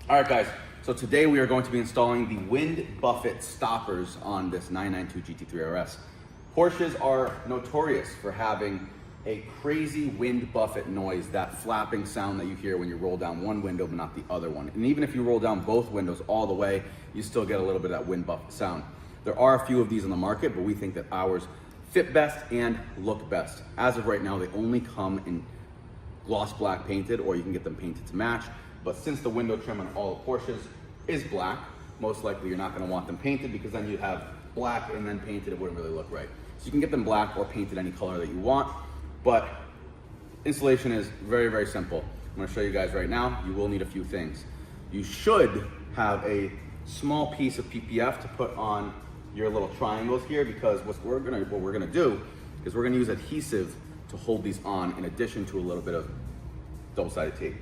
All right, guys. So today we are going to be installing the wind buffet stoppers on this 992 GT3 RS. Porsches are notorious for having a crazy wind buffet noise, that flapping sound that you hear when you roll down one window but not the other one. And even if you roll down both windows all the way, you still get a little bit of that wind buffet sound. There are a few of these on the market, but we think that ours fit best and look best. As of right now, they only come in gloss black painted, or you can get them painted to match. But since the window trim on all Porsches is black, most likely you're not going to want them painted, because then you'd have black and then painted. It wouldn't really look right. So you can get them black or painted any color that you want, but installation is very, very simple. I'm going to show you guys right now. You will need a few things. You should have a small piece of PPF to put on your little triangles here, because what we're gonna do is we're gonna use adhesive to hold these on, in addition to a little bit of double-sided tape.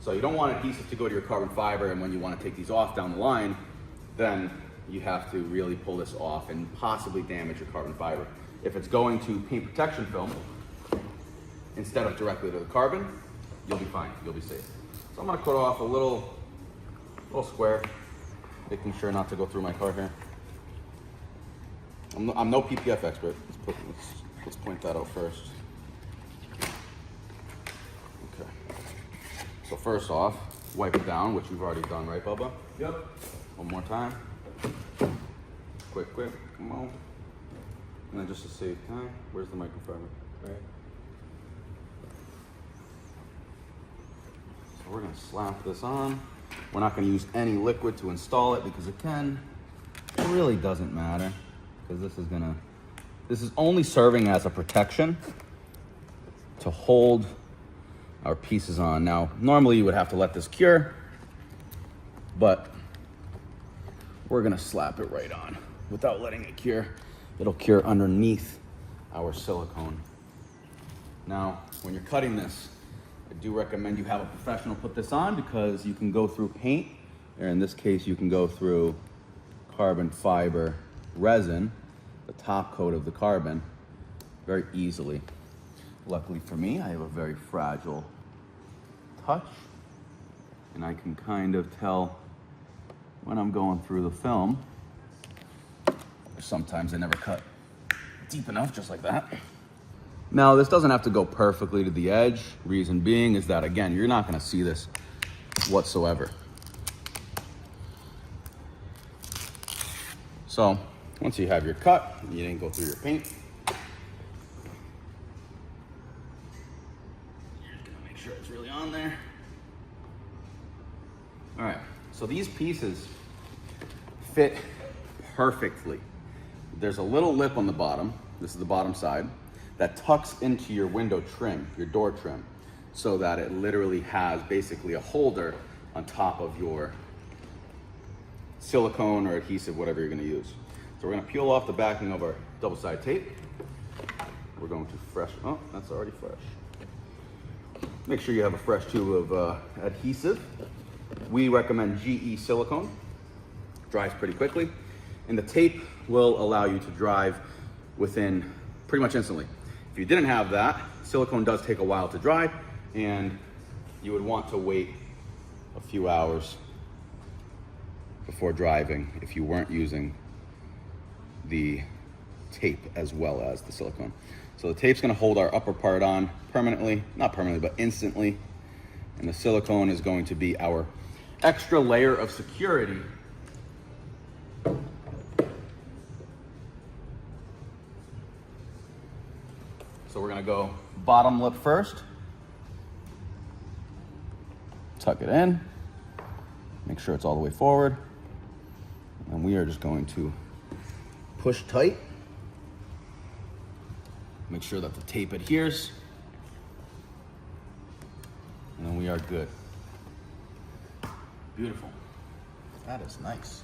So you don't want adhesive to go to your carbon fiber, and when you want to take these off down the line, then you have to really pull this off and possibly damage your carbon fiber. If it's going to paint protection film instead of directly to the carbon, you'll be fine, you'll be safe. So I'm gonna cut off a little square, making sure not to go through my car here. I'm no PPF expert. Let's point that out first. Okay. So first off, wipe it down, which you've already done, right, Bubba? Yep. One more time. Quick, come on. And then just to save time, where's the microfiber? Right. So we're gonna slap this on. We're not gonna use any liquid to install it, because it really doesn't matter. Because this is only serving as a protection to hold our pieces on. Now, normally you would have to let this cure, but we're gonna slap it right on without letting it cure. It'll cure underneath our silicone. Now, when you're cutting this, I do recommend you have a professional put this on, because you can go through paint, or in this case, you can go through carbon fiber resin, the top coat of the carbon, very easily. Luckily for me, I have a very fragile touch, and I can kind of tell when I'm going through the film. Sometimes I never cut deep enough, just like that. Now, this doesn't have to go perfectly to the edge. Reason being is that, again, you're not gonna see this whatsoever. So, once you have your cut, you didn't go through your paint, you're just gonna make sure it's really on there. All right, so these pieces fit perfectly. There's a little lip on the bottom, this is the bottom side, that tucks into your window trim, your door trim, so that it literally has basically a holder on top of your silicone or adhesive, whatever you're gonna use. So we're gonna peel off the backing of our double-sided tape. We're going to oh, that's already fresh. Make sure you have a fresh tube of adhesive. We recommend GE silicone. Dries pretty quickly. And the tape will allow you to drive within pretty much instantly. If you didn't have that, silicone does take a while to dry, and you would want to wait a few hours before driving if you weren't using the tape as well as the silicone. So the tape's gonna hold our upper part on permanently, not permanently, but instantly. And the silicone is going to be our extra layer of security So we're gonna go bottom lip first. Tuck it in, make sure it's all the way forward. And we are just going to push tight. Make sure that the tape adheres. And then we are good. Beautiful. That is nice.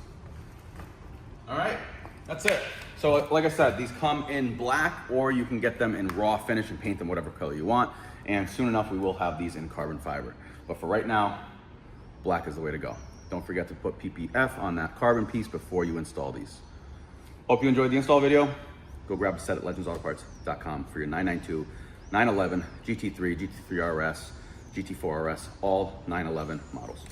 All right, that's it. So like I said, these come in black, or you can get them in raw finish and paint them whatever color you want. And soon enough, we will have these in carbon fiber. But for right now, black is the way to go. Don't forget to put PPF on that carbon piece before you install these. Hope you enjoyed the install video. Go grab a set at legendsautoparts.com for your 992, 911, GT3, GT3 RS, GT4 RS, all 911 models.